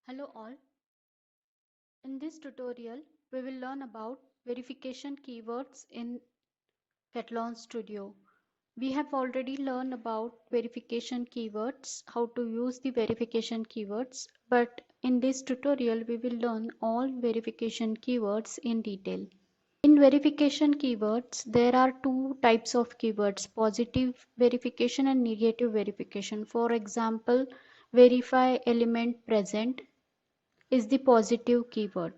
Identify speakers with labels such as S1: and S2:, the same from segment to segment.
S1: Hello all. In this tutorial, we will learn about verification keywords in Catalan Studio. We have already learned about verification keywords, how to use the verification keywords, but in this tutorial, we will learn all verification keywords in detail. In verification keywords, there are two types of keywords, positive verification and negative verification. For example, verify element present is the positive keyword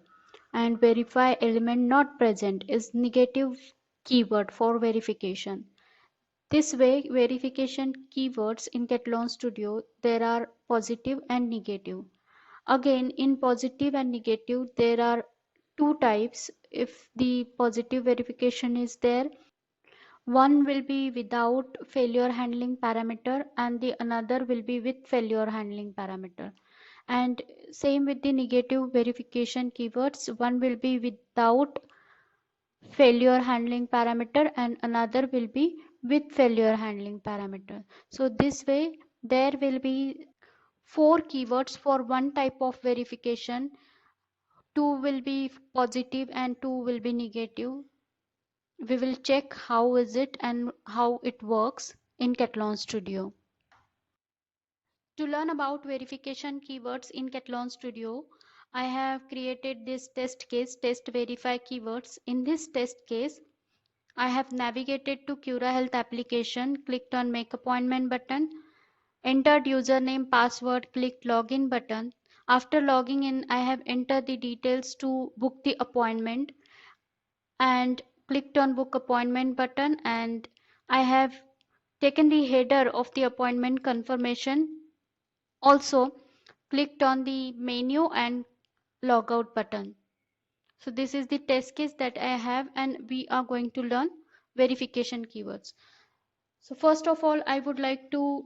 S1: and verify element not present is negative keyword for verification. This way verification keywords in Catalan Studio there are positive and negative. Again in positive and negative there are two types. If the positive verification is there, one will be without failure handling parameter and the another will be with failure handling parameter. And same with the negative verification keywords, one will be without failure handling parameter and another will be with failure handling parameter. So this way there will be four keywords for one type of verification. Two will be positive and two will be negative. We will check how is it and how it works in Catalan Studio. To learn about verification keywords in Catalan Studio, I have created this test case, test verify keywords. In this test case, I have navigated to Cura Health application, clicked on make appointment button, entered username, password, clicked login button. After logging in, I have entered the details to book the appointment and clicked on book appointment button, and I have taken the header of the appointment confirmation. Also clicked on the menu and logout button. So this is the test case that I have and we are going to learn verification keywords. So first of all, I would like to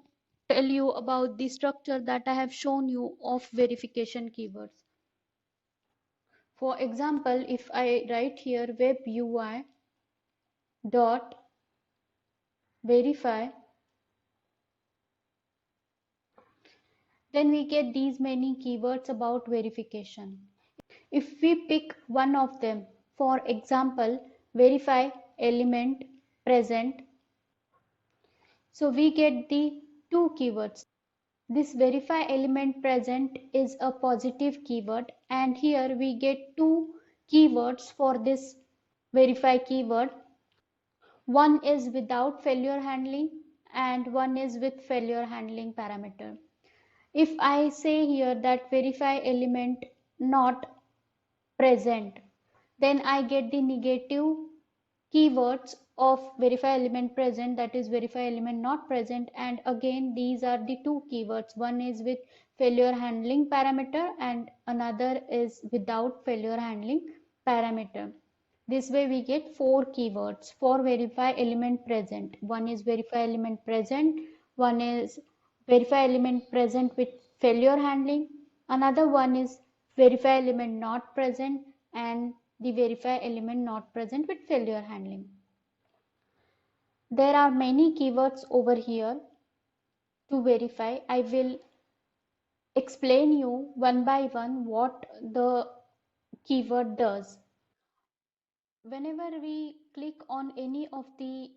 S1: tell you about the structure that I have shown you of verification keywords. For example, if I write here web UI dot verify, then we get these many keywords about verification. If we pick one of them, for example, verify element present, so we get the two keywords. This verify element present is a positive keyword and here we get two keywords for this verify keyword. One is without failure handling and one is with failure handling parameter. If I say here that verify element not present, then I get the negative keywords of verify element present, that is verify element not present, and again these are the two keywords, one is with failure handling parameter and another is without failure handling parameter. This way we get four keywords for verify element present. One is verify element present, one is verify element present with failure handling, another one is verify element not present, and the verify element not present with failure handling. There are many keywords over here to verify. I will explain you one by one what the keyword does. Whenever we click on any of the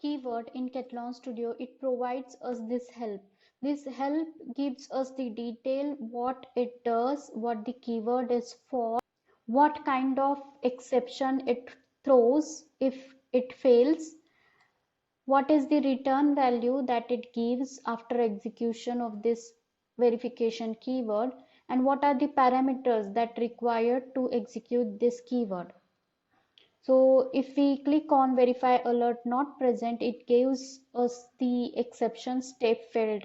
S1: keyword in Catalan Studio, it provides us this help. This help gives us the detail what it does, what the keyword is for, what kind of exception it throws if it fails, what is the return value that it gives after execution of this verification keyword, and what are the parameters that required to execute this keyword. So if we click on verify alert not present, it gives us the exception step failed.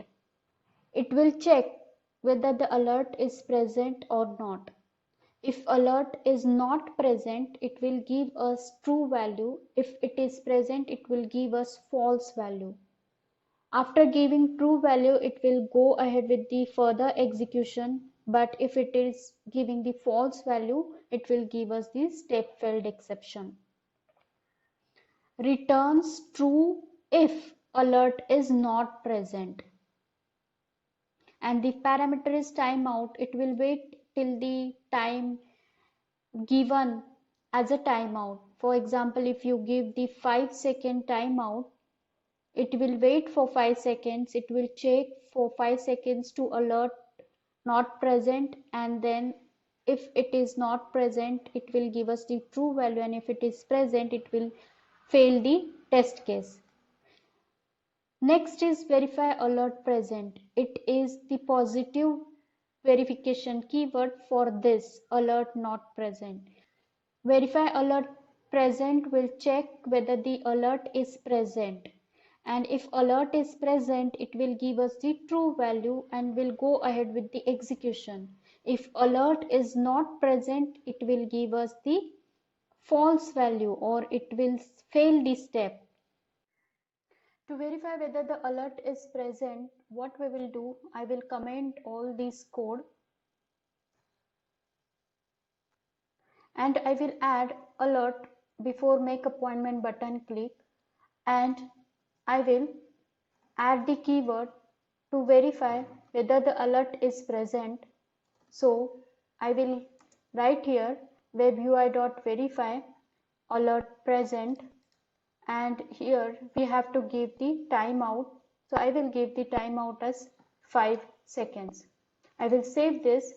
S1: It will check whether the alert is present or not. If alert is not present, it will give us true value. If it is present, it will give us false value. After giving true value, it will go ahead with the further execution. But if it is giving the false value, it will give us the step failed exception. Returns true if alert is not present. and the parameter is timeout, it will wait till the time given as a timeout. For example, if you give the 5-second timeout, it will wait for 5 seconds, it will check for 5 seconds to alert not present, and then if it is not present, it will give us the true value, and if it is present, it will fail the test case. Next is verify alert present. It is the positive verification keyword for this alert not present. Verify alert present will check whether the alert is present, and if alert is present, it will give us the true value and will go ahead with the execution. If alert is not present, it will give us the false value, or it will fail the step. To verify whether the alert is present, what we will do, I will comment all this code and I will add alert before make appointment button click, and I will add the keyword to verify whether the alert is present. So I will write here webui.verify alert present, and here we have to give the timeout. So I will give the timeout as 5 seconds. I will save this.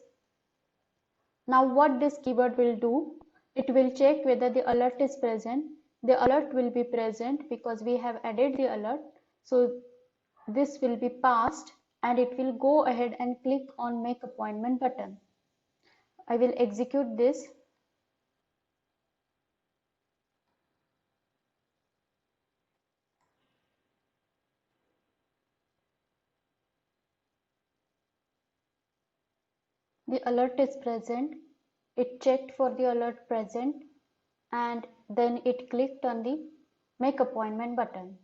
S1: Now what this keyword will do, it will check whether the alert is present. The alert will be present because we have added the alert. So this will be passed and it will go ahead and click on make appointment button. I will execute this. The alert is present. It checked for the alert present and then it clicked on the make appointment button.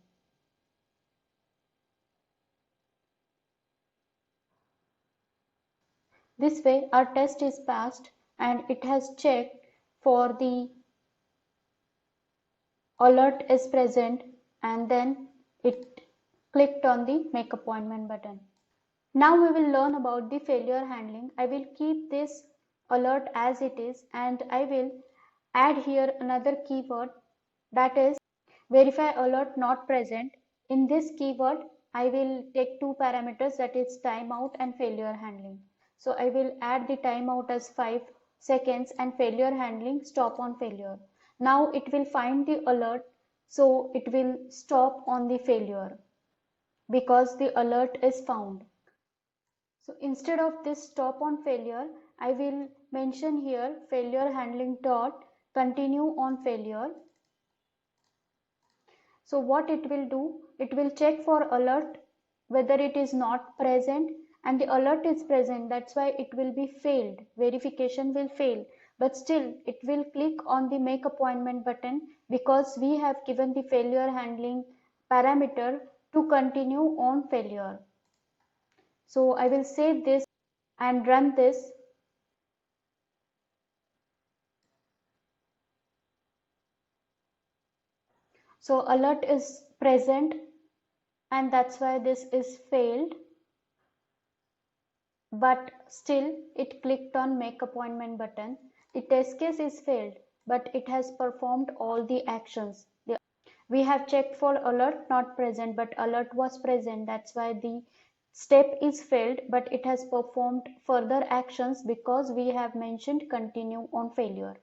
S1: This way our test is passed and it has checked for the alert is present and then it clicked on the make appointment button. Now we will learn about the failure handling. I will keep this alert as it is and I will add here another keyword, that is verify alert not present. In this keyword I will take two parameters, that is timeout and failure handling. So I will add the timeout as 5 seconds and failure handling stop on failure. Now it will find the alert, so it will stop on the failure because the alert is found. So instead of this stop on failure, I will mention here failure handling dot continue on failure. So what it will do, it will check for alert whether it is not present, and the alert is present, that's why it will be failed, verification will fail, but still it will click on the make appointment button because we have given the failure handling parameter to continue on failure. So I will save this and run this. So alert is present and that's why this is failed, but still it clicked on make appointment button. The test case is failed, but it has performed all the actions. We have checked for alert not present, but alert was present, that's why the step is failed, but it has performed further actions because we have mentioned continue on failure.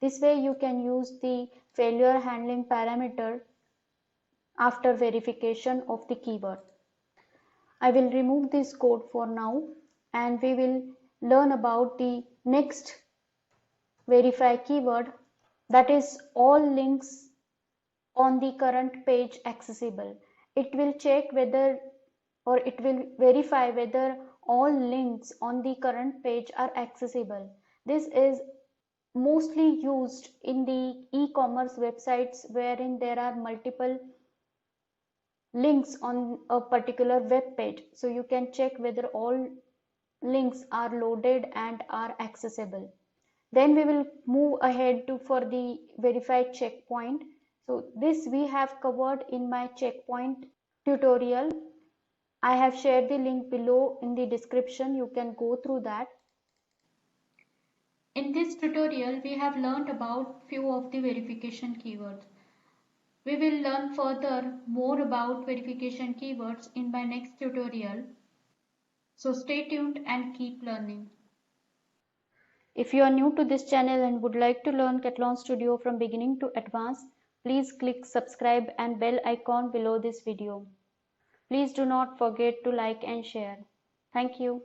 S1: This way you can use the failure handling parameter after verification of the keyword. I will remove this code for now and we will learn about the next verify keyword, that is all links on the current page accessible. It will check whether, or it will verify whether all links on the current page are accessible. This is mostly used in the e-commerce websites wherein there are multiple links on a particular web page. So you can check whether all links are loaded and are accessible. Then we will move ahead to for the verify checkpoint. So this we have covered in my checkpoint tutorial. I have shared the link below in the description. You can go through that. In this tutorial, we have learned about few of the verification keywords. We will learn further more about verification keywords in my next tutorial. So stay tuned and keep learning. If you are new to this channel and would like to learn Kathlon Studio from beginning to advanced, please click subscribe and bell icon below this video. Please do not forget to like and share. Thank you.